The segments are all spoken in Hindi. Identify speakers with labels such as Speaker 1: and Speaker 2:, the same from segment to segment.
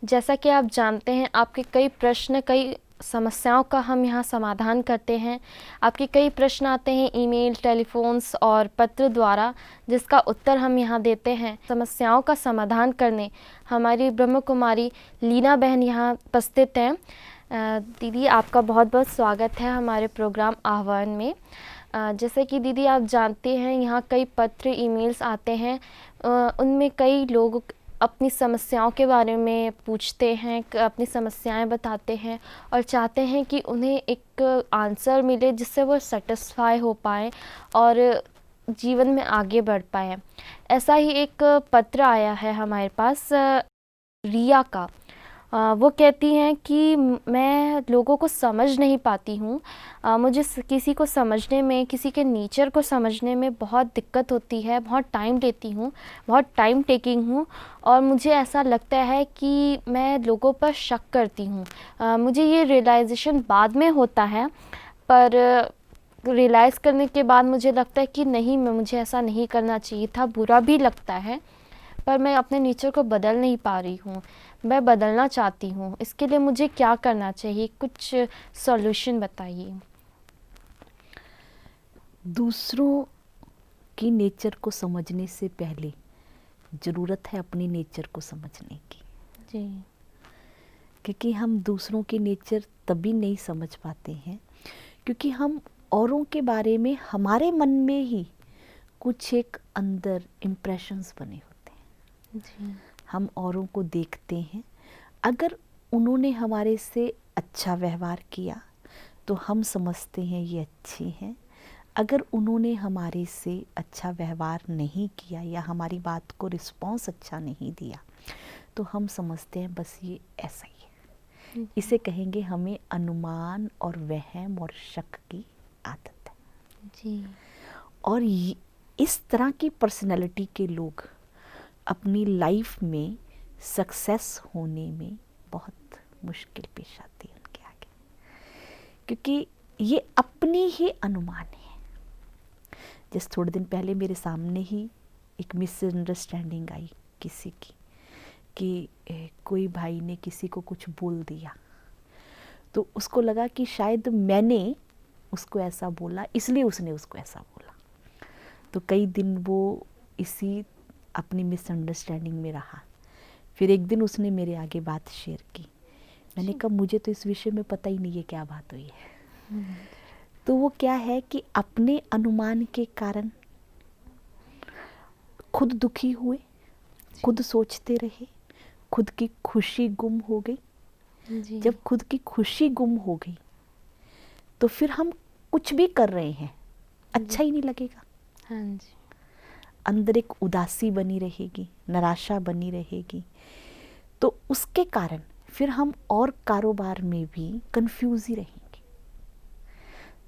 Speaker 1: जैसा कि आप जानते हैं, आपके कई प्रश्न, कई समस्याओं का हम यहाँ समाधान करते हैं। आपके कई प्रश्न आते हैं ईमेल, टेलीफ़ोन्स और पत्र द्वारा, जिसका उत्तर हम यहाँ देते हैं। समस्याओं का समाधान करने हमारी ब्रह्म कुमारी लीना बहन यहाँ उपस्थित हैं। दीदी, आपका बहुत बहुत स्वागत है हमारे प्रोग्राम आह्वान में। जैसे कि दीदी आप जानते हैं, यहाँ कई पत्र, ईमेल्स आते हैं। उनमें कई लोग अपनी समस्याओं के बारे में पूछते हैं, अपनी समस्याएं बताते हैं और चाहते हैं कि उन्हें एक आंसर मिले जिससे वो सेटिस्फाई हो पाएँ और जीवन में आगे बढ़ पाएँ। ऐसा ही एक पत्र आया है हमारे पास रिया का। वो कहती हैं कि मैं लोगों को समझ नहीं पाती हूँ। मुझे किसी को समझने में, किसी के नेचर को समझने में बहुत दिक्कत होती है, बहुत टाइम लेती हूँ, बहुत टाइम टेकिंग हूँ और मुझे ऐसा लगता है कि मैं लोगों पर शक करती हूँ। मुझे ये रियलाइजेशन बाद में होता है, पर रियलाइज़ करने के बाद मुझे लगता है कि नहीं, मुझे ऐसा नहीं करना चाहिए था। बुरा भी लगता है, पर मैं अपने नेचर को बदल नहीं पा रही हूँ। मैं बदलना चाहती हूँ। इसके लिए मुझे क्या करना चाहिए? कुछ सॉल्यूशन बताइए।
Speaker 2: दूसरों की नेचर को समझने से पहले ज़रूरत है अपनी नेचर को समझने की।
Speaker 1: जी।
Speaker 2: क्योंकि हम दूसरों के नेचर तभी नहीं समझ पाते हैं क्योंकि हम औरों के बारे में हमारे मन में ही कुछ एक अंदर इम्प्रेशंस बने होते हैं।
Speaker 1: जी।
Speaker 2: हम औरों को देखते हैं, अगर उन्होंने हमारे से अच्छा व्यवहार किया तो हम समझते हैं ये अच्छी हैं। अगर उन्होंने हमारे से अच्छा व्यवहार नहीं किया या हमारी बात को रिस्पॉन्स अच्छा नहीं दिया तो हम समझते हैं बस ये ऐसा ही है। इसे कहेंगे हमें अनुमान और वहम और शक की आदत है।
Speaker 1: जी।
Speaker 2: और इस तरह की पर्सनैलिटी के लोग अपनी लाइफ में सक्सेस होने में बहुत मुश्किल पेश आती है उनके आगे, क्योंकि ये अपनी ही अनुमान है। जैसे थोड़े दिन पहले मेरे सामने ही एक मिसअंडरस्टैंडिंग आई किसी की कि कोई भाई ने किसी को कुछ बोल दिया, तो उसको लगा कि शायद मैंने उसको ऐसा बोला इसलिए उसने उसको ऐसा बोला। तो कई दिन वो इसी अपनी मिसअंडरस्टैंडिंग में रहा। फिर एक दिन उसने मेरे आगे बात शेयर की। मैंने कहा मुझे तो इस विषय में पता ही नहीं है क्या बात हुई है। तो वो क्या है कि अपने अनुमान के कारण खुद दुखी हुए, खुद सोचते रहे, खुद की खुशी गुम हो गई।
Speaker 1: जी।
Speaker 2: जब खुद की खुशी गुम हो गई तो फिर हम कुछ भी कर रहे हैं अच्छा ही नहीं लगेगा।
Speaker 1: हाँ जी।
Speaker 2: अंदर एक उदासी बनी रहेगी, निराशा बनी रहेगी। तो उसके कारण फिर हम और कारोबार में भी कंफ्यूज ही रहेंगे।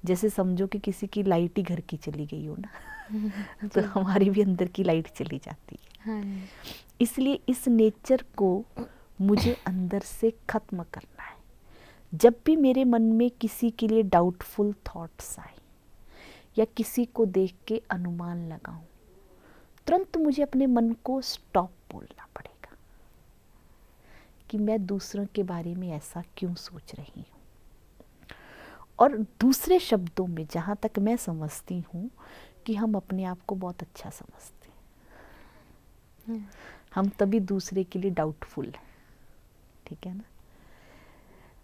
Speaker 2: जैसे समझो कि किसी की लाइट ही घर की चली गई हो ना तो हमारी भी अंदर की लाइट चली जाती है।
Speaker 1: हाँ।
Speaker 2: इसलिए इस नेचर को मुझे अंदर से खत्म करना है। जब भी मेरे मन में किसी के लिए डाउटफुल थॉट्स आए या किसी को देख के अनुमान लगाऊं, तुरंत मुझे अपने मन को स्टॉप बोलना पड़ेगा कि मैं दूसरों के बारे में ऐसा क्यों सोच रही हूँ। और दूसरे शब्दों में जहाँ तक मैं समझती हूँ कि हम अपने आप को बहुत अच्छा समझते हैं, हम तभी दूसरे के लिए डाउटफुल हैं, ठीक है ना।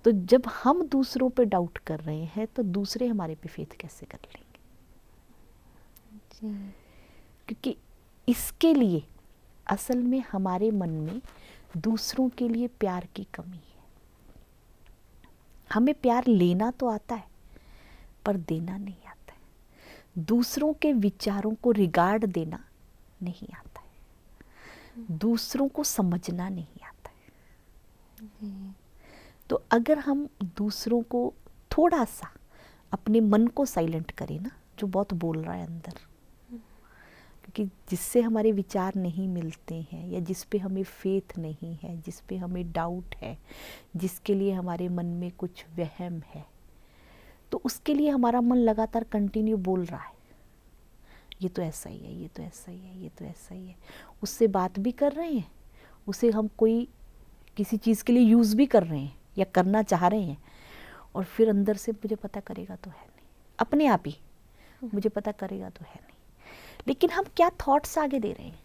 Speaker 2: तो जब हम दूसरों पे डाउट कर रहे हैं तो दूसरे हमारे पे फेथ कैसे कर लेंगे।
Speaker 1: जी।
Speaker 2: क्योंकि इसके लिए असल में हमारे मन में दूसरों के लिए प्यार की कमी है। हमें प्यार लेना तो आता है पर देना नहीं आता है। दूसरों के विचारों को रिगार्ड देना नहीं आता है। दूसरों को समझना नहीं आता है। तो अगर हम दूसरों को थोड़ा सा अपने मन को साइलेंट करें ना, जो बहुत बोल रहा है अंदर, क्योंकि जिससे हमारे विचार नहीं मिलते हैं या जिस पे हमें फेथ नहीं है, जिस पे हमें डाउट है, जिसके लिए हमारे मन में कुछ वहम है, तो उसके लिए हमारा मन लगातार कंटिन्यू बोल रहा है ये तो ऐसा ही है, ये तो ऐसा ही है, ये तो ऐसा ही है। उससे बात भी कर रहे हैं, उसे हम कोई किसी चीज़ के लिए यूज़ भी कर रहे हैं या करना चाह रहे हैं, और फिर अंदर से मुझे पता करेगा तो है नहीं, अपने आप ही मुझे पता करेगा तो है नहीं, लेकिन हम क्या थॉट्स आगे दे रहे हैं,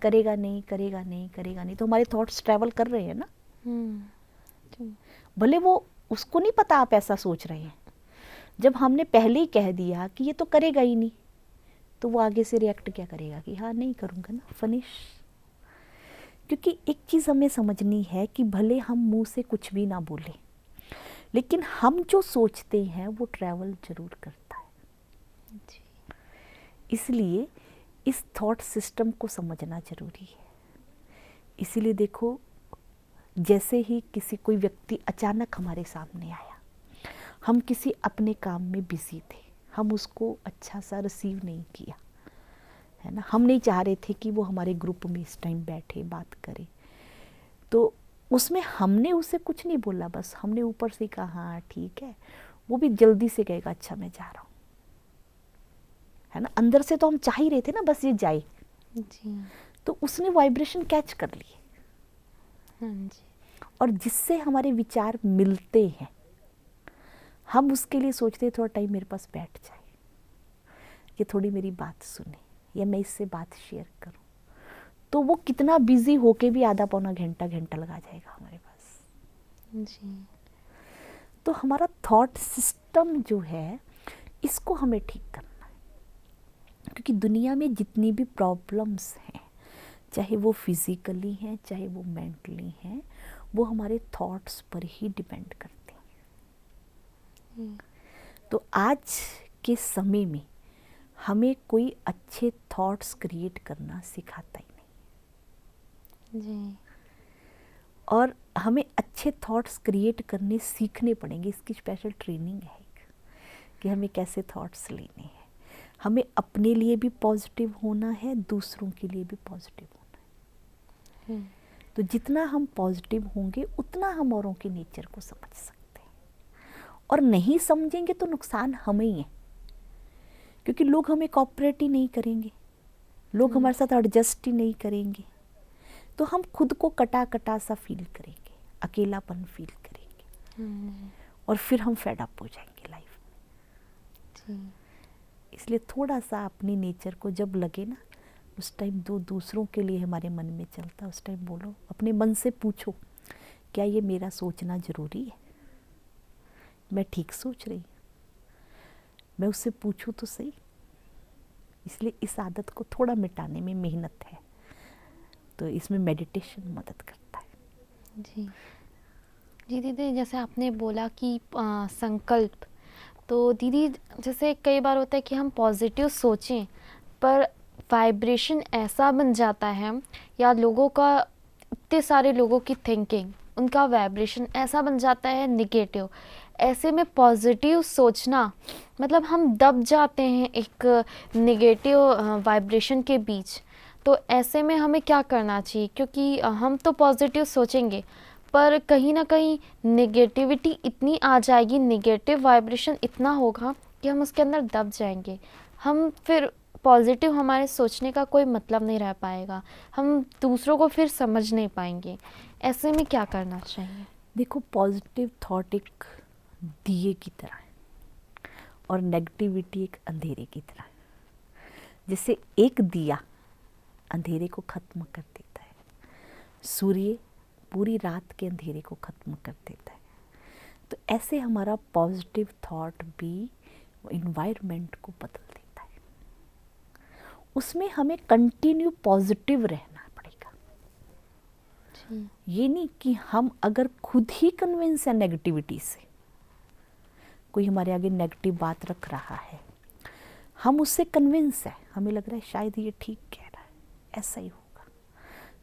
Speaker 2: करेगा नहीं, करेगा नहीं, करेगा नहीं, तो हमारे थॉट्स ट्रैवल कर रहे हैं ना। भले वो उसको नहीं पता आप ऐसा सोच रहे हैं, जब हमने पहले ही कह दिया कि ये तो करेगा ही नहीं, तो वो आगे से रिएक्ट क्या करेगा कि हाँ नहीं करूँगा ना, फिनिश। क्योंकि एक चीज़ हमें समझनी है कि भले हम मुंह से कुछ भी ना बोलें, लेकिन हम जो सोचते हैं वो ट्रैवल जरूर करता है। इसलिए इस थॉट सिस्टम को समझना जरूरी है। इसीलिए देखो, जैसे ही किसी कोई व्यक्ति अचानक हमारे सामने आया, हम किसी अपने काम में बिजी थे, हम उसको अच्छा सा रिसीव नहीं किया, है ना, हम नहीं चाह रहे थे कि वो हमारे ग्रुप में इस टाइम बैठे बात करे, तो उसमें हमने उसे कुछ नहीं बोला, बस हमने ऊपर से कहा हाँ ठीक है, वो भी जल्दी से कहेगा अच्छा मैं जा रहा हूँ, है ना, अंदर से तो हम चाह ही रहे थे ना बस ये जाए
Speaker 1: जी।
Speaker 2: तो उसने वाइब्रेशन कैच कर लिए,
Speaker 1: हाँ जी।
Speaker 2: और जिससे हमारे विचार मिलते हैं, हम उसके लिए सोचते हैं थोड़ा टाइम मेरे पास बैठ जाए, ये थोड़ी मेरी बात सुने, या मैं इससे बात शेयर करूं, तो वो कितना बिजी होके भी आधा पौना घंटा लगा जाएगा हमारे पास।
Speaker 1: जी।
Speaker 2: तो हमारा थॉट सिस्टम जो है, इसको हमें ठीक करना है, क्योंकि दुनिया में जितनी भी प्रॉब्लम्स हैं, चाहे वो फिजिकली हैं चाहे वो मेंटली हैं, वो हमारे थॉट्स पर ही डिपेंड करते हैं। तो आज के समय में हमें कोई अच्छे थॉट्स क्रिएट करना सिखाता ही नहीं
Speaker 1: जी।
Speaker 2: और हमें अच्छे थॉट्स क्रिएट करने सीखने पड़ेंगे। इसकी स्पेशल ट्रेनिंग है कि हमें कैसे थॉट्स लेने हैं। हमें अपने लिए भी पॉजिटिव होना है, दूसरों के लिए भी पॉजिटिव होना है। तो जितना हम पॉजिटिव होंगे उतना हम औरों के नेचर को समझ सकते हैं, और नहीं समझेंगे तो नुकसान हमें ही है, क्योंकि लोग हमें कॉपरेट ही नहीं करेंगे, लोग हमारे साथ एडजस्ट ही नहीं करेंगे, तो हम खुद को कटा कटा सा फील करेंगे, अकेलापन फील करेंगे, और फिर हम फेड अप हो जाएंगे लाइफ में। इसलिए थोड़ा सा अपनी नेचर को जब लगे ना, उस टाइम दूसरों के लिए हमारे मन में चलता, उस टाइम बोलो, अपने मन से पूछो, क्या ये मेरा सोचना ज़रूरी है, मैं ठीक सोच रही, मैं उससे पूछूं तो सही। इसलिए इस आदत को थोड़ा मिटाने में मेहनत है, तो इसमें मेडिटेशन मदद करता है।
Speaker 1: जी जी दीदी, जैसे आपने बोला कि संकल्प, तो दीदी जैसे कई बार होता है कि हम पॉजिटिव सोचें पर वाइब्रेशन ऐसा बन जाता है, या लोगों का, इतने सारे लोगों की थिंकिंग, उनका वाइब्रेशन ऐसा बन जाता है निगेटिव। ऐसे में पॉजिटिव सोचना मतलब हम दब जाते हैं एक निगेटिव वाइब्रेशन के बीच। तो ऐसे में हमें क्या करना चाहिए, क्योंकि हम तो पॉजिटिव सोचेंगे पर कहीं ना कहीं नेगेटिविटी इतनी आ जाएगी, नेगेटिव वाइब्रेशन इतना होगा कि हम उसके अंदर दब जाएंगे। हम फिर पॉजिटिव, हमारे सोचने का कोई मतलब नहीं रह पाएगा, हम दूसरों को फिर समझ नहीं पाएंगे। ऐसे में क्या करना चाहिए?
Speaker 2: देखो, पॉजिटिव थॉट एक दिए की तरह है और नेगेटिविटी एक अंधेरे की तरह है। जैसे एक दिया अंधेरे को ख़त्म कर देता है, सूर्य पूरी रात के अंधेरे को ख़त्म कर देता है, तो ऐसे हमारा पॉजिटिव थॉट भी इन्वायरमेंट को बदल देता है। उसमें हमें कंटिन्यू पॉजिटिव रहना पड़ेगा। ये नहीं कि हम अगर खुद ही कन्विंस है नेगेटिविटी से, कोई हमारे आगे नेगेटिव बात रख रहा है, हम उससे कन्विंस है, हमें लग रहा है शायद ये ठीक कह रहा है, ऐसा ही होगा,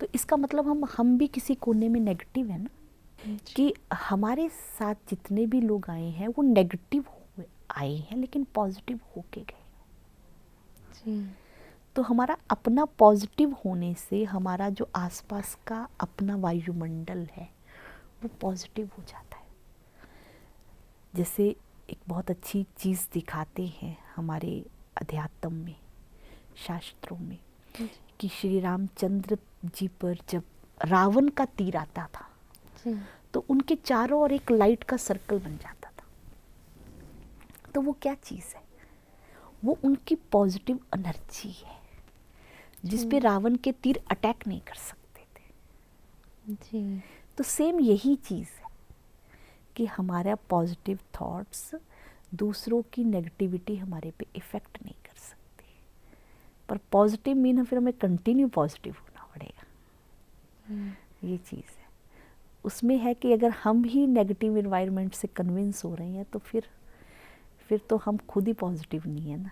Speaker 2: तो इसका मतलब हम भी किसी कोने में नेगेटिव है ना, कि हमारे साथ जितने भी लोग आए हैं वो नेगेटिव आए हैं लेकिन पॉजिटिव होके गए। तो हमारा अपना पॉजिटिव होने से हमारा जो आसपास का अपना वायुमंडल है वो पॉजिटिव हो जाता है। जैसे एक बहुत अच्छी चीज़ दिखाते हैं हमारे अध्यात्म में, शास्त्रों में, कि श्री रामचंद्र जी पर जब रावण का तीर आता था
Speaker 1: जी।
Speaker 2: तो उनके चारों ओर एक लाइट का सर्कल बन जाता था। तो वो क्या चीज़ है? वो उनकी पॉजिटिव एनर्जी है, जिस पे रावण के तीर अटैक नहीं कर सकते थे।
Speaker 1: जी।
Speaker 2: तो सेम यही चीज़ है कि हमारा पॉजिटिव थॉट्स दूसरों की नेगेटिविटी हमारे पे इफ़ेक्ट नहीं कर सकते। पर पॉजिटिव मीन फिर हमें कंटिन्यू पॉजिटिव होना पड़ेगा। ये चीज़ है उसमें, है कि अगर हम ही नेगेटिव एनवायरनमेंट से कन्विंस हो रहे हैं तो फिर तो हम खुद ही पॉजिटिव नहीं है ना,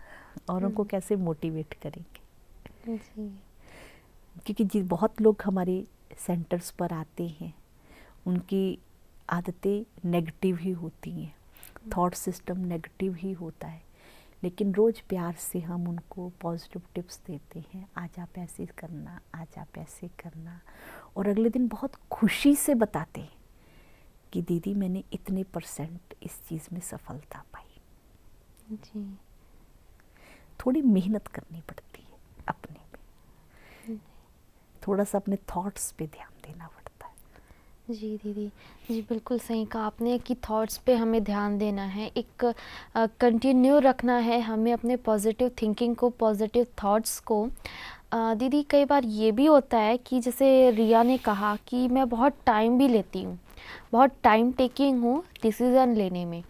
Speaker 2: और उनको कैसे मोटिवेट करेंगे।
Speaker 1: जी।
Speaker 2: क्योंकि बहुत लोग हमारे सेंटर्स पर आते हैं, उनकी आदतें नेगेटिव ही होती हैं, थॉट सिस्टम नेगेटिव ही होता है, लेकिन रोज़ प्यार से हम उनको पॉजिटिव टिप्स देते हैं, आज आप ऐसे करना, आज आप ऐसे करना, और अगले दिन बहुत खुशी से बताते हैं कि दीदी मैंने इतने % इस चीज़ में सफलता पाई।
Speaker 1: जी।
Speaker 2: थोड़ी मेहनत करनी पड़ती है अपने में, थोड़ा सा अपने थॉट्स पे ध्यान देना पड़ता है।
Speaker 1: जी दीदी, जी बिल्कुल सही कहा आपने कि थॉट्स पे हमें ध्यान देना है, एक कंटिन्यू रखना है हमें अपने पॉजिटिव थिंकिंग को, पॉजिटिव थॉट्स को। दीदी कई बार ये भी होता है कि जैसे रिया ने कहा कि मैं बहुत टाइम भी लेती हूँ, बहुत टाइम टेकिंग हूँ डिसीज़न लेने में।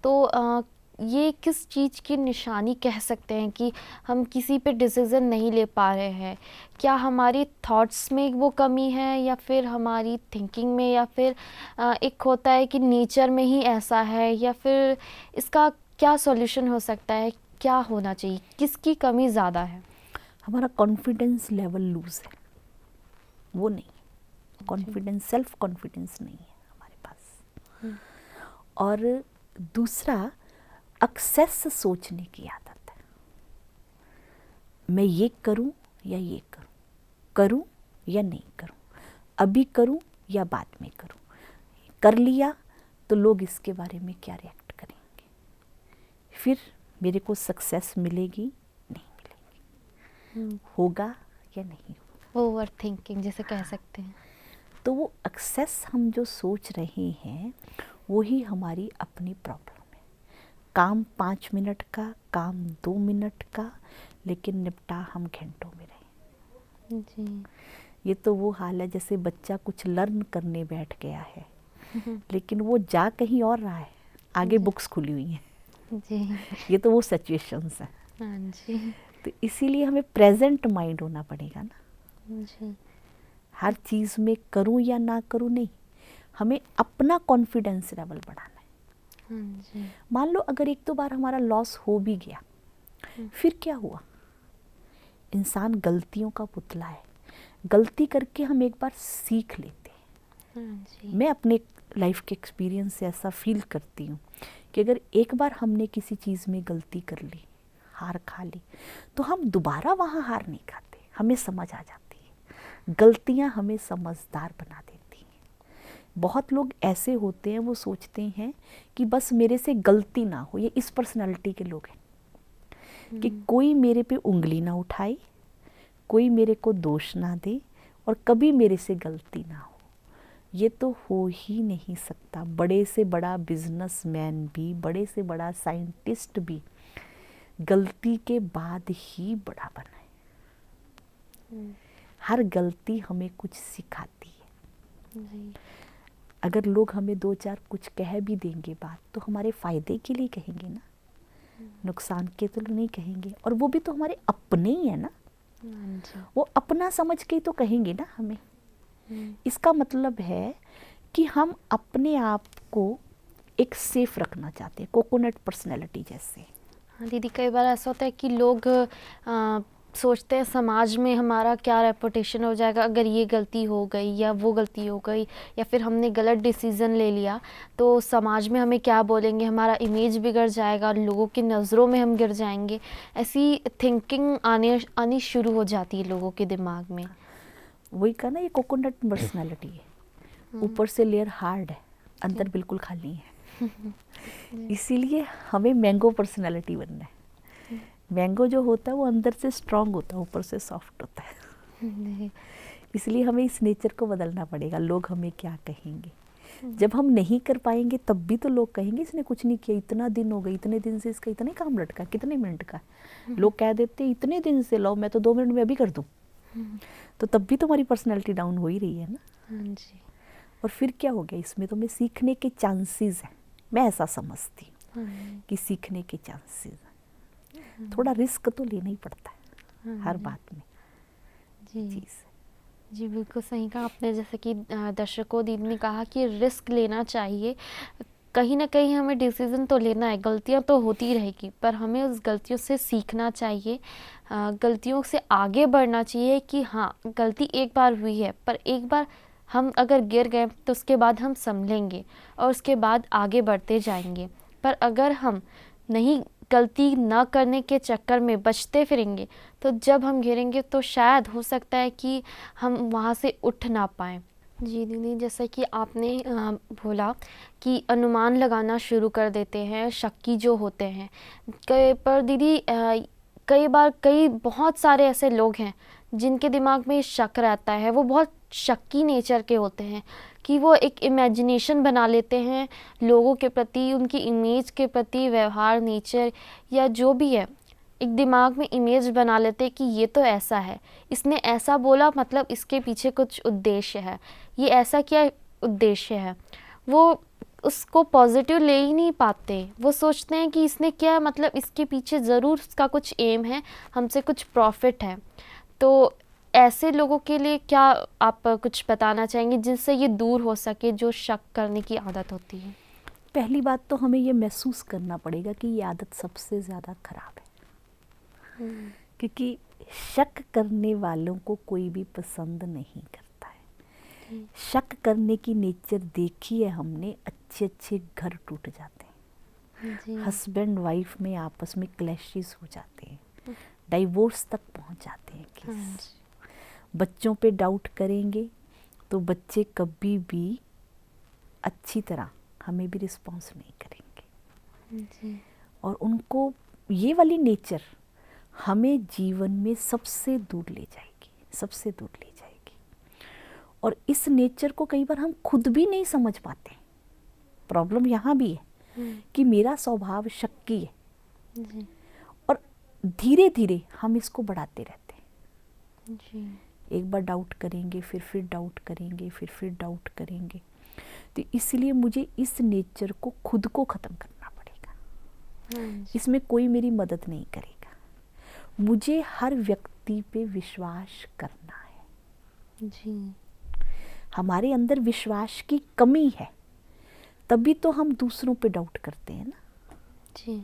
Speaker 1: तो ये किस चीज़ की निशानी कह सकते हैं कि हम किसी पे डिसीज़न नहीं ले पा रहे हैं? क्या हमारी थॉट्स में वो कमी है, या फिर हमारी थिंकिंग में, या फिर एक होता है कि नेचर में ही ऐसा है, या फिर इसका क्या सॉल्यूशन हो सकता है? क्या होना चाहिए? किसकी कमी ज़्यादा है?
Speaker 2: हमारा कॉन्फिडेंस लेवल लूज है, वो नहीं, कॉन्फिडेंस, सेल्फ कॉन्फिडेंस नहीं है हमारे पास। और दूसरा, एक्सेस सोचने की आदत है, मैं ये करूं या ये करूं, करूं या नहीं करूं, अभी करूं या बाद में करूं, कर लिया तो लोग इसके बारे में क्या रिएक्ट करेंगे, फिर मेरे को सक्सेस मिलेगी नहीं मिलेगी, होगा या नहीं होगा।
Speaker 1: ओवर थिंकिंग जिसे कह सकते हैं।
Speaker 2: तो वो एक्सेस हम जो सोच रहे हैं वही हमारी अपनी प्रॉब्लम है। काम 5 मिनट का, काम 2 मिनट का, लेकिन निपटा हम घंटों में रहे।
Speaker 1: जी।
Speaker 2: ये तो वो हाल है जैसे बच्चा कुछ लर्न करने बैठ गया है लेकिन वो जा कहीं और रहा है, आगे बुक्स खुली हुई हैं।
Speaker 1: जी।
Speaker 2: ये तो वो सिचुएशंस हैं।
Speaker 1: हाँ जी।
Speaker 2: तो इसीलिए हमें प्रेजेंट माइंड होना पड़ेगा ना।
Speaker 1: जी।
Speaker 2: हर चीज़ में करूं या ना करूं नहीं, हमें अपना कॉन्फिडेंस लेवल बढ़ाना है।
Speaker 1: हाँ जी।
Speaker 2: मान लो अगर 1-2 बार हमारा लॉस हो भी गया, फिर क्या हुआ? इंसान गलतियों का पुतला है, गलती करके हम एक बार सीख लेते हैं।
Speaker 1: हाँ जी।
Speaker 2: मैं अपने लाइफ के एक्सपीरियंस से ऐसा फील करती हूँ कि अगर एक बार हमने किसी चीज़ में गलती कर ली, हार खा ली, तो हम दोबारा वहाँ हार नहीं खाते, हमें समझ आ जाती है। गलतियाँ हमें समझदार बना देती हैं। बहुत लोग ऐसे होते हैं, वो सोचते हैं कि बस मेरे से गलती ना हो, ये इस पर्सनालिटी के लोग हैं कि कोई मेरे पे उंगली ना उठाए, कोई मेरे को दोष ना दे, और कभी मेरे से गलती ना हो। ये तो हो ही नहीं सकता। बड़े से बड़ा बिजनेसमैन भी, बड़े से बड़ा साइंटिस्ट भी गलती के बाद ही बड़ा बना है। हर गलती हमें कुछ सिखाती है।
Speaker 1: जी।
Speaker 2: अगर लोग हमें 2-4 कुछ कह भी देंगे बात, तो हमारे फ़ायदे के लिए कहेंगे ना, नुकसान के तो नहीं कहेंगे, और वो भी तो हमारे अपने ही है ना।
Speaker 1: हाँ जी।
Speaker 2: वो अपना समझ के तो कहेंगे ना हमें। इसका मतलब है कि हम अपने आप को एक सेफ रखना चाहते हैं, कोकोनट पर्सनैलिटी जैसे।
Speaker 1: हाँ दीदी, कई बार ऐसा होता है कि लोग सोचते हैं समाज में हमारा क्या रेपुटेशन हो जाएगा अगर ये गलती हो गई या वो गलती हो गई, या फिर हमने गलत डिसीज़न ले लिया तो समाज में हमें क्या बोलेंगे, हमारा इमेज बिगड़ जाएगा, लोगों की नज़रों में हम गिर जाएंगे। ऐसी थिंकिंग आनी शुरू हो जाती है लोगों के दिमाग में।
Speaker 2: वही कहा ना, ये कोकोनट पर्सनैलिटी है, ऊपर से लेयर हार्ड है, अंदर बिल्कुल खाली है। इसीलिए हमें मैंगो पर्सनैलिटी बनना है। मैंगो जो होता है वो अंदर से स्ट्रांग होता है, ऊपर से सॉफ्ट होता है। इसलिए हमें इस नेचर को बदलना पड़ेगा। लोग हमें क्या कहेंगे, जब हम नहीं कर पाएंगे तब भी तो लोग कहेंगे इसने कुछ नहीं किया, इतना दिन हो गए, इतने दिन से इसका इतने काम लटका, कितने मिनट का है। लोग कह देते हैं इतने दिन से लो, मैं तो 2 मिनट में अभी कर दूं। तो तब भी तो हमारी पर्सनैलिटी डाउन हो ही रही है ना।
Speaker 1: हाँ जी।
Speaker 2: और फिर क्या हो गया, इसमें तो मैं सीखने के चांसेस हैं, मैं ऐसा समझती हूँ कि सीखने के चांसेस हैं। थोड़ा रिस्क तो लेना ही पड़ता है हर बात में।
Speaker 1: जी
Speaker 2: चीज़
Speaker 1: जी, बिल्कुल सही कहा आपने। जैसे कि दर्शकों दीदी ने कहा कि रिस्क लेना चाहिए। कहीं ना कहीं हमें डिसीज़न तो लेना है, गलतियां तो होती रहेगी, पर हमें उस गलतियों से सीखना चाहिए, गलतियों से आगे बढ़ना चाहिए कि हाँ गलती एक बार हुई है, पर एक बार हम अगर गिर गए तो उसके बाद हम संभलेंगे और उसके बाद आगे बढ़ते जाएंगे। पर अगर हम नहीं, गलती न करने के चक्कर में बचते फिरेंगे, तो जब हम गिरेंगे तो शायद हो सकता है कि हम वहाँ से उठ ना पाएँ। जी दीदी, जैसा कि आपने बोला कि अनुमान लगाना शुरू कर देते हैं शक्की जो होते हैं। पर दीदी कई बार बहुत सारे ऐसे लोग हैं जिनके दिमाग में शक रहता है, वो बहुत शक्की नेचर के होते हैं कि वो एक इमेजिनेशन बना लेते हैं लोगों के प्रति, उनकी इमेज के प्रति, व्यवहार, नेचर या जो भी है, एक दिमाग में इमेज बना लेते हैं कि ये तो ऐसा है, इसने ऐसा बोला मतलब इसके पीछे कुछ उद्देश्य है, ये ऐसा क्या उद्देश्य है। वो उसको पॉजिटिव ले ही नहीं पाते, वो सोचते हैं कि इसने क्या मतलब इसके पीछे ज़रूर उसका कुछ एम है, हमसे कुछ प्रॉफिट है। तो ऐसे लोगों के लिए क्या आप कुछ बताना चाहेंगे जिनसे ये दूर हो सके, जो शक करने की आदत होती है?
Speaker 2: पहली बात तो हमें ये महसूस करना पड़ेगा कि ये आदत सबसे ज़्यादा खराब है, क्योंकि शक करने वालों को कोई भी पसंद नहीं करता है। शक करने की नेचर देखी है हमने, अच्छे अच्छे घर टूट जाते हैं, हस्बैंड वाइफ में आपस में क्लैशेस हो जाते हैं, डाइवोर्स तक पहुंच जाते हैं केस। बच्चों पे डाउट करेंगे तो बच्चे कभी भी अच्छी तरह हमें भी रिस्पॉन्स नहीं करेंगे। और उनको ये वाली नेचर हमें जीवन में सबसे दूर ले जाएगी, सबसे दूर ले जाएगी। और इस नेचर को कई बार हम खुद भी नहीं समझ पाते। प्रॉब्लम यहाँ भी है कि मेरा स्वभाव शक्की है और धीरे धीरे हम इसको बढ़ाते रहते हैं। एक बार डाउट करेंगे, फिर डाउट करेंगे, फिर डाउट करेंगे। तो इसलिए मुझे इस नेचर को खुद को ख़त्म करना पड़ेगा। इसमें कोई मेरी मदद नहीं करेगा। मुझे हर व्यक्ति पे विश्वास करना है।
Speaker 1: जी।
Speaker 2: हमारे अंदर विश्वास की कमी है, तभी तो हम दूसरों पे डाउट करते हैं ना।
Speaker 1: जी।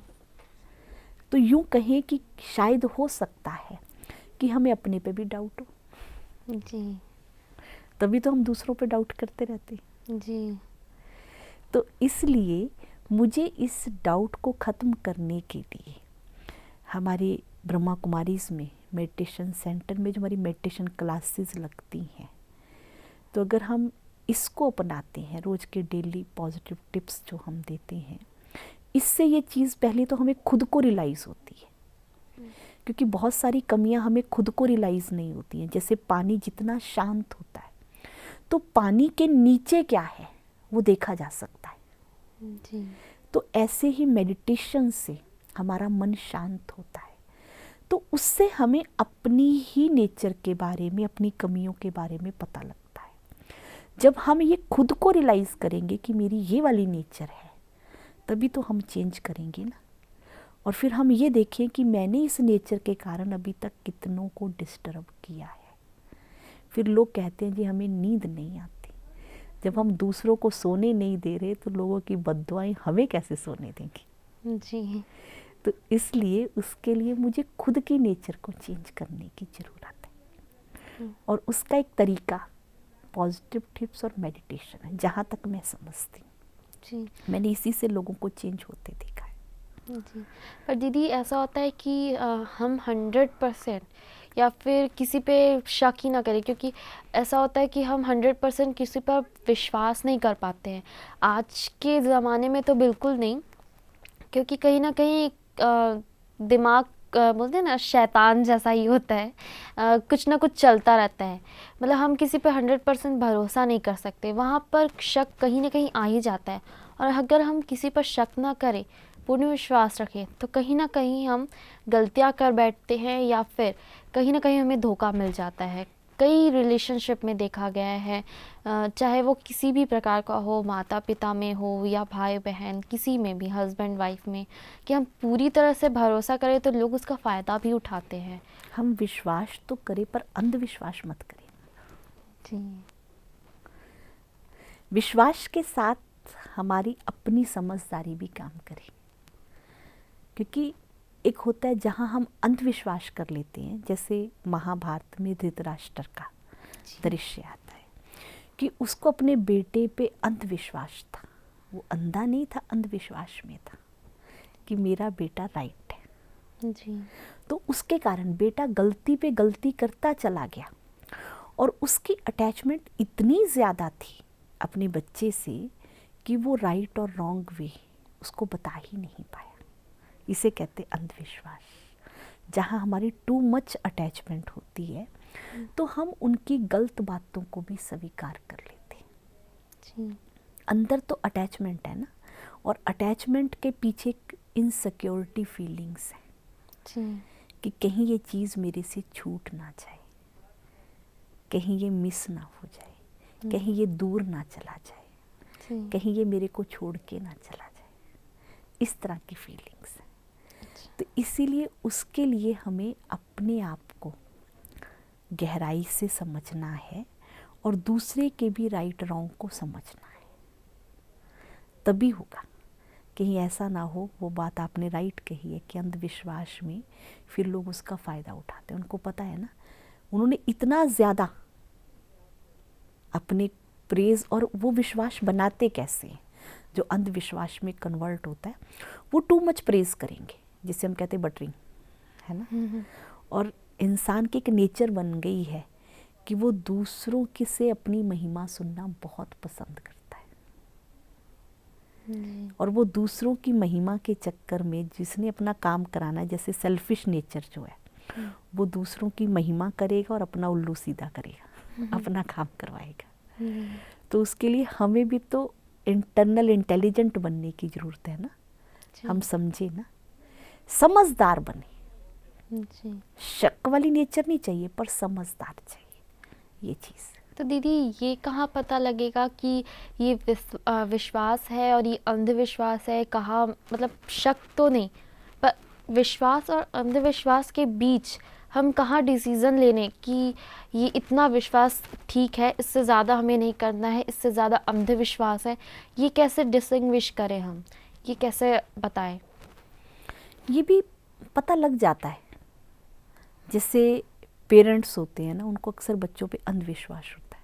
Speaker 2: तो यूँ कहें कि शायद हो सकता है कि हमें अपने पे भी डाउट हो।
Speaker 1: जी।
Speaker 2: तभी तो हम दूसरों पे डाउट करते रहते हैं।
Speaker 1: जी।
Speaker 2: तो इसलिए मुझे इस डाउट को ख़त्म करने के लिए हमारे ब्रह्मा कुमारीज़ में मेडिटेशन सेंटर में जो हमारी मेडिटेशन क्लासेस लगती हैं, तो अगर हम इसको अपनाते हैं, रोज़ के डेली पॉजिटिव टिप्स जो हम देते हैं, इससे ये चीज़ पहले तो हमें खुद को रियलाइज़ होती है, क्योंकि बहुत सारी कमियां हमें खुद को रियलाइज़ नहीं होती हैं। जैसे पानी जितना शांत होता है, तो पानी के नीचे क्या है वो देखा जा सकता है।
Speaker 1: जी।
Speaker 2: तो ऐसे ही मेडिटेशन से हमारा मन शांत होता है, तो उससे हमें अपनी ही नेचर के बारे में, अपनी कमियों के बारे में पता लगता है। जब हम ये खुद को रियलाइज़ करेंगे कि मेरी ये वाली नेचर है, तभी तो हम चेंज करेंगे ना। और फिर हम ये देखें कि मैंने इस नेचर के कारण अभी तक कितनों को डिस्टर्ब किया है। फिर लोग कहते हैं जी हमें नींद नहीं आती। जब हम दूसरों को सोने नहीं दे रहे तो लोगों की बद्दुआएं हमें कैसे सोने देंगी।
Speaker 1: जी।
Speaker 2: तो इसलिए उसके लिए मुझे खुद की नेचर को चेंज करने की ज़रूरत है। और उसका एक तरीका पॉजिटिव टिप्स और मेडिटेशन है, जहाँ तक मैं समझती हूँ।
Speaker 1: जी।
Speaker 2: मैंने इसी से लोगों को चेंज होते देखा है।
Speaker 1: जी। पर दीदी ऐसा होता है कि हम 100% या फिर किसी पे शक ही ना करें, क्योंकि ऐसा होता है कि हम 100% किसी पर विश्वास नहीं कर पाते हैं आज के ज़माने में, तो बिल्कुल नहीं, क्योंकि कहीं ना कहीं दिमाग बोलते हैं ना शैतान जैसा ही होता है, कुछ ना कुछ चलता रहता है। मतलब हम किसी पे 100% भरोसा नहीं कर सकते, वहाँ पर शक कहीं ना कहीं आ ही जाता है। और अगर हम किसी पर शक ना करें, पूर्ण विश्वास रखें, तो कहीं ना कहीं हम गलतियाँ कर बैठते हैं या फिर कहीं ना कहीं हमें धोखा मिल जाता है। कई रिलेशनशिप में देखा गया है, चाहे वो किसी भी प्रकार का हो, माता पिता में हो या भाई बहन, किसी में भी, हस्बैंड वाइफ में, कि हम पूरी तरह से भरोसा करें तो लोग उसका फ़ायदा भी उठाते हैं।
Speaker 2: हम विश्वास तो करें पर अंधविश्वास मत करें।
Speaker 1: जी।
Speaker 2: विश्वास के साथ हमारी अपनी समझदारी भी काम करे, क्योंकि एक होता है जहाँ हम अंधविश्वास कर लेते हैं, जैसे महाभारत में धृतराष्ट्र का दृश्य आता है कि उसको अपने बेटे पे अंधविश्वास था। वो अंधा नहीं था, अंधविश्वास में था कि मेरा बेटा राइट है।
Speaker 1: जी।
Speaker 2: तो उसके कारण बेटा गलती पे गलती करता चला गया और उसकी अटैचमेंट इतनी ज़्यादा थी अपने बच्चे से कि वो राइट और रॉन्ग वे उसको बता ही नहीं पाया। इसे कहते अंधविश्वास। जहाँ हमारी टू मच अटैचमेंट होती है तो हम उनकी गलत बातों को भी स्वीकार कर लेते हैं।
Speaker 1: जी।
Speaker 2: अंदर तो अटैचमेंट है ना, और अटैचमेंट के पीछे एक इनसिक्योरिटी फीलिंग्स है
Speaker 1: जी।
Speaker 2: कि कहीं ये चीज़ मेरे से छूट ना जाए, कहीं ये मिस ना हो जाए, कहीं ये दूर ना चला जाए,
Speaker 1: जी।
Speaker 2: कहीं ये मेरे को छोड़ के ना चला जाए। इस तरह की फीलिंग्स है। तो इसीलिए उसके लिए हमें अपने आप को गहराई से समझना है और दूसरे के भी राइट रॉन्ग को समझना है, तभी होगा। कहीं ऐसा ना हो, वो बात आपने राइट कही है कि अंधविश्वास में फिर लोग उसका फ़ायदा उठाते हैं। उनको पता है ना, उन्होंने इतना ज़्यादा अपने प्रेज, और वो विश्वास बनाते कैसे हैं जो अंधविश्वास में कन्वर्ट होता है, वो टू मच प्रेज करेंगे, जिसे हम कहते हैं बटरिंग, है ना। और इंसान की एक नेचर बन गई है कि वो दूसरों के से अपनी महिमा सुनना बहुत पसंद करता है। और वो दूसरों की महिमा के चक्कर में जिसने अपना काम कराना है, जैसे सेल्फिश नेचर जो है, वो दूसरों की महिमा करेगा और अपना उल्लू सीधा करेगा, अपना काम करवाएगा। तो उसके लिए हमें भी तो इंटरनल इंटेलिजेंट बनने की ज़रूरत है ना। हम समझे ना, समझदार बने।
Speaker 1: जी।
Speaker 2: शक वाली नेचर नहीं चाहिए, पर समझदार चाहिए ये चीज़।
Speaker 1: तो दीदी, ये कहाँ पता लगेगा कि ये विश्वास है और ये अंधविश्वास है? कहाँ, मतलब शक तो नहीं, पर विश्वास और अंधविश्वास के बीच हम कहाँ डिसीज़न लेने कि ये इतना विश्वास ठीक है, इससे ज़्यादा हमें नहीं करना है, इससे ज़्यादा अंधविश्वास है, ये कैसे डिस्टिंग्विश करें हम, ये कैसे बताएं?
Speaker 2: ये भी पता लग जाता है। जैसे पेरेंट्स होते हैं ना, उनको अक्सर बच्चों पे अंधविश्वास होता है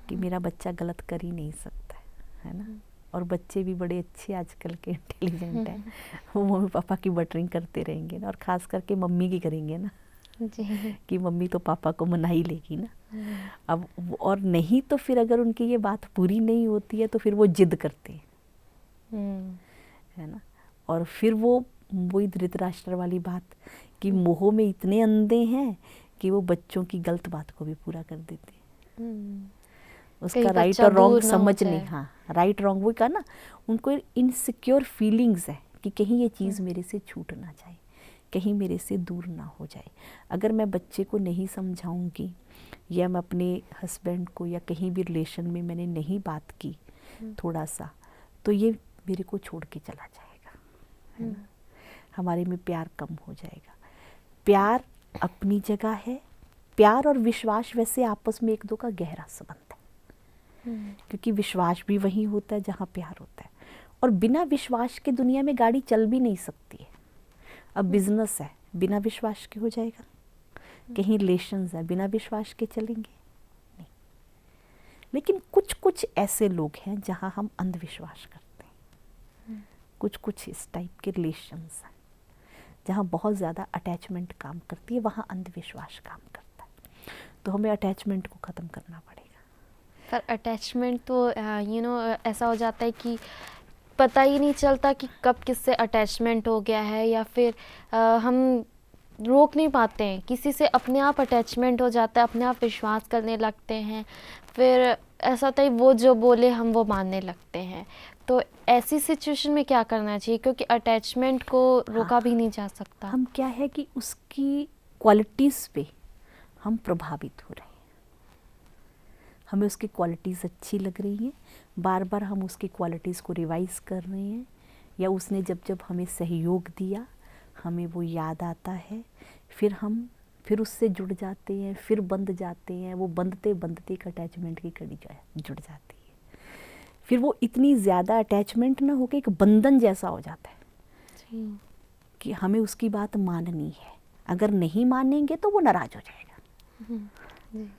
Speaker 2: कि मेरा बच्चा गलत कर ही नहीं सकता है ना। और बच्चे भी बड़े अच्छे आजकल के इंटेलिजेंट हैं, वो मम्मी पापा की बटरिंग करते रहेंगे ना, और ख़ास करके मम्मी की करेंगे ना
Speaker 1: जी।
Speaker 2: कि मम्मी तो पापा को मना ही लेगी ना। अब और नहीं तो फिर अगर उनकी ये बात पूरी नहीं होती है तो फिर वो जिद करते हैं, है ना। और फिर वो वही धृतराष्ट्र वाली बात कि मोह में इतने अंधे हैं कि वो बच्चों की गलत बात को भी पूरा कर देते हैं। उसका राइट और रॉन्ग समझ नहीं, हाँ राइट रॉन्ग वो कहा ना, उनको इनसिक्योर फीलिंग्स है कि कहीं ये चीज़ मेरे से छूट ना जाए, कहीं मेरे से दूर ना हो जाए। अगर मैं बच्चे को नहीं समझाऊंगी, या मैं अपने हस्बैंड को या कहीं भी रिलेशन में मैंने नहीं बात की थोड़ा सा, तो ये मेरे को छोड़ के चला जाएगा, है ना। हमारे में प्यार कम हो जाएगा। प्यार अपनी जगह है, प्यार और विश्वास वैसे आपस में एक दो का गहरा संबंध है, क्योंकि विश्वास भी वहीं होता है जहाँ प्यार होता है। और बिना विश्वास के दुनिया में गाड़ी चल भी नहीं सकती है। अब बिजनेस है, बिना विश्वास के हो जाएगा? कहीं रिलेशंस है, बिना विश्वास के चलेंगे? नहीं। लेकिन कुछ कुछ ऐसे लोग हैं जहाँ हम अंधविश्वास करते हैं, कुछ कुछ इस टाइप के रिलेशंस हैं जहाँ बहुत ज़्यादा अटैचमेंट काम करती है, वहाँ अंधविश्वास काम करता है। तो हमें अटैचमेंट को ख़त्म करना पड़ेगा।
Speaker 1: पर अटैचमेंट तो ऐसा हो जाता है कि पता ही नहीं चलता कि कब किससे अटैचमेंट हो गया है, या फिर हम रोक नहीं पाते हैं, किसी से अपने आप अटैचमेंट हो जाता है, अपने आप विश्वास करने लगते हैं, फिर ऐसा होता है वो जो बोले हम वो मानने लगते हैं। तो ऐसी सिचुएशन में क्या करना चाहिए, क्योंकि अटैचमेंट को रोका भी नहीं जा सकता।
Speaker 2: हम क्या है कि उसकी क्वालिटीज़ पे हम प्रभावित हो रहे हैं, हमें उसकी क्वालिटीज़ अच्छी लग रही हैं, बार बार हम उसकी क्वालिटीज़ को रिवाइज कर रहे हैं, या उसने जब जब हमें सहयोग दिया हमें वो याद आता है, फिर उससे जुड़ जाते हैं, फिर बंध जाते हैं, वो बंधते बंधते एक अटैचमेंट की कड़ी जो है जुड़ जाती है, फिर वो इतनी ज़्यादा अटैचमेंट ना होकर एक बंधन जैसा हो जाता है
Speaker 1: जी।
Speaker 2: कि हमें उसकी बात माननी है, अगर नहीं मानेंगे तो वो नाराज़ हो जाएगा।
Speaker 1: जी।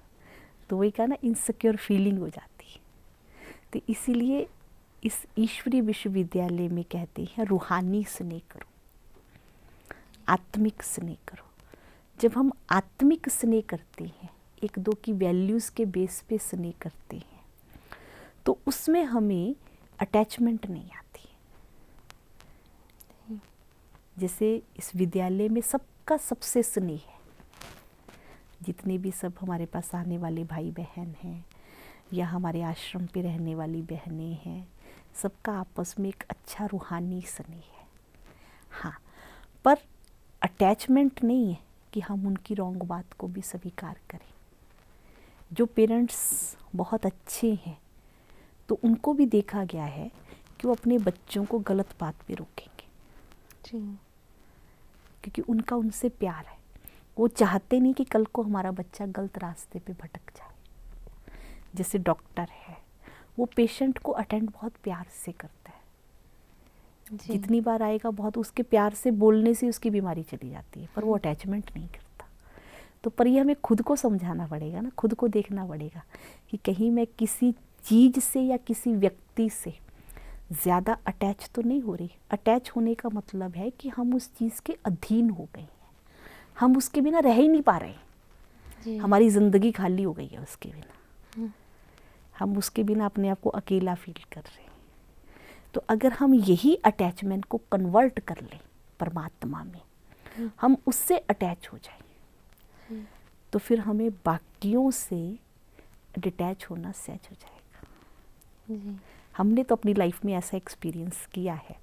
Speaker 2: तो वही कहा ना, इनसिक्योर फीलिंग हो जाती है। तो इसीलिए इस ईश्वरीय विश्वविद्यालय में कहते हैं रूहानी स्नेह करो, आत्मिक स्नेह करो। जब हम आत्मिक स्नेह करते हैं, एक दो की वैल्यूज़ के बेस पे स्नेह करते हैं, तो उसमें हमें अटैचमेंट नहीं आती। जैसे इस विद्यालय में सबका सबसे स्नेह है, जितने भी सब हमारे पास आने वाले भाई बहन हैं या हमारे आश्रम पे रहने वाली बहनें हैं, सबका आपस में एक अच्छा रूहानी स्नेह है। हाँ, पर अटैचमेंट नहीं है कि हम उनकी रॉन्ग बात को भी स्वीकार करें। जो पेरेंट्स बहुत अच्छे हैं तो उनको भी देखा गया है कि वो अपने बच्चों को गलत बात पे रोकेंगे
Speaker 1: जी।
Speaker 2: क्योंकि उनका उनसे प्यार है। वो चाहते नहीं कि कल को हमारा बच्चा गलत रास्ते पे भटक जाए। जैसे डॉक्टर है, वो पेशेंट को अटेंड बहुत प्यार से करता है,
Speaker 1: जी।
Speaker 2: जितनी बार आएगा बहुत उसके प्यार से बोलने से उसकी बीमारी चली जाती है, पर वो अटैचमेंट नहीं करता। तो पर ये हमें खुद को समझाना पड़ेगा ना, खुद को देखना पड़ेगा कि कहीं मैं किसी चीज़ से या किसी व्यक्ति से ज़्यादा अटैच तो नहीं हो रही। अटैच होने का मतलब है कि हम उस चीज़ के अधीन हो गए हैं, हम उसके बिना रह ही नहीं पा रहे हैं, हमारी ज़िंदगी खाली हो गई है उसके बिना, हम उसके बिना अपने आप को अकेला फील कर रहे हैं। तो अगर हम यही अटैचमेंट को कन्वर्ट कर लें परमात्मा में, हम उससे अटैच हो जाएं, तो फिर हमें बाकियों से डिटैच होना सहज हो जाएगा। हमने तो अपनी लाइफ में ऐसा एक्सपीरियंस किया है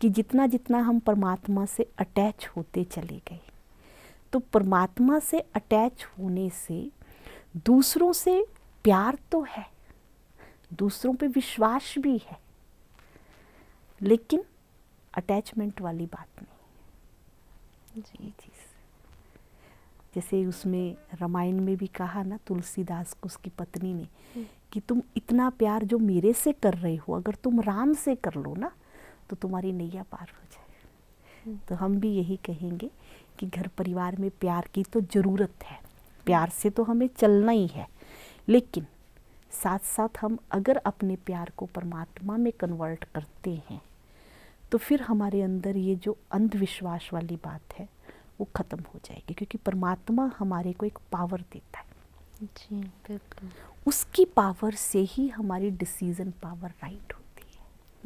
Speaker 2: कि जितना जितना हम परमात्मा से अटैच होते चले गए, तो परमात्मा से अटैच होने से दूसरों से प्यार तो है, दूसरों पे विश्वास भी है, लेकिन अटैचमेंट वाली बात नहीं जी। चीज़ जैसे उसमें रामायण में भी कहा ना, तुलसीदास को उसकी पत्नी ने कि तुम इतना प्यार जो मेरे से कर रहे हो, अगर तुम राम से कर लो ना तो तुम्हारी नैया पार हो जाए। तो हम भी यही कहेंगे कि घर परिवार में प्यार की तो ज़रूरत है, प्यार से तो हमें चलना ही है, लेकिन साथ साथ हम अगर अपने प्यार को परमात्मा में कन्वर्ट करते हैं तो फिर हमारे अंदर ये जो अंधविश्वास वाली बात है वो ख़त्म हो जाएगी, क्योंकि परमात्मा हमारे को एक पावर देता है
Speaker 1: जी। बिल्कुल।
Speaker 2: उसकी पावर से ही हमारी डिसीजन पावर राइट होती है।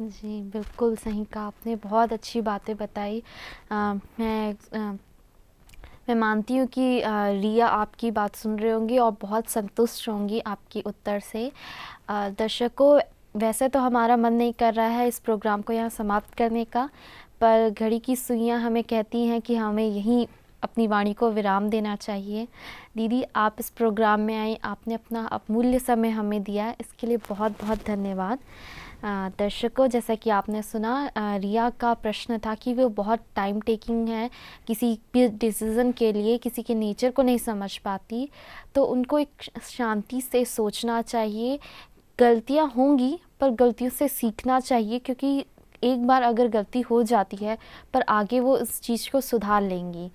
Speaker 1: जी, बिल्कुल सही कहा आपने, बहुत अच्छी बातें बताई। मैं मानती हूँ कि रिया आपकी बात सुन रही होंगी और बहुत संतुष्ट होंगी आपकी उत्तर से। दर्शकों, वैसे तो हमारा मन नहीं कर रहा है इस प्रोग्राम को यहाँ समाप्त करने का, पर घड़ी की सुइयाँ हमें कहती हैं कि हमें यहीं अपनी वाणी को विराम देना चाहिए। दीदी, आप इस प्रोग्राम में आई, आपने अपना अमूल्य समय हमें दिया, इसके लिए बहुत बहुत धन्यवाद। दर्शकों, जैसा कि आपने सुना, रिया का प्रश्न था कि वो बहुत टाइम टेकिंग है, किसी भी डिसीज़न के लिए किसी के नेचर को नहीं समझ पाती, तो उनको एक शांति से सोचना चाहिए। गलतियाँ होंगी पर गलतियों से सीखना चाहिए, क्योंकि एक बार अगर गलती हो जाती है पर आगे वो इस चीज़ को सुधार लेंगी।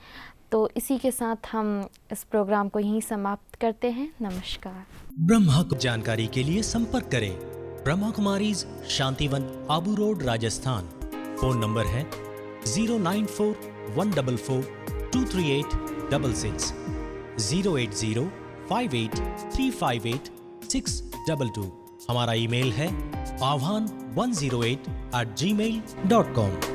Speaker 1: तो इसी के साथ हम इस प्रोग्राम को यहीं समाप्त करते हैं। नमस्कार।
Speaker 3: ब्रह्मा को जानकारी के लिए संपर्क करें Brahma Kumaris, Shantivan, Abu road, Rajasthan. Phone number है 09414423866, 08058358622। हमारा ईमेल है aavhan 108@gmail.com।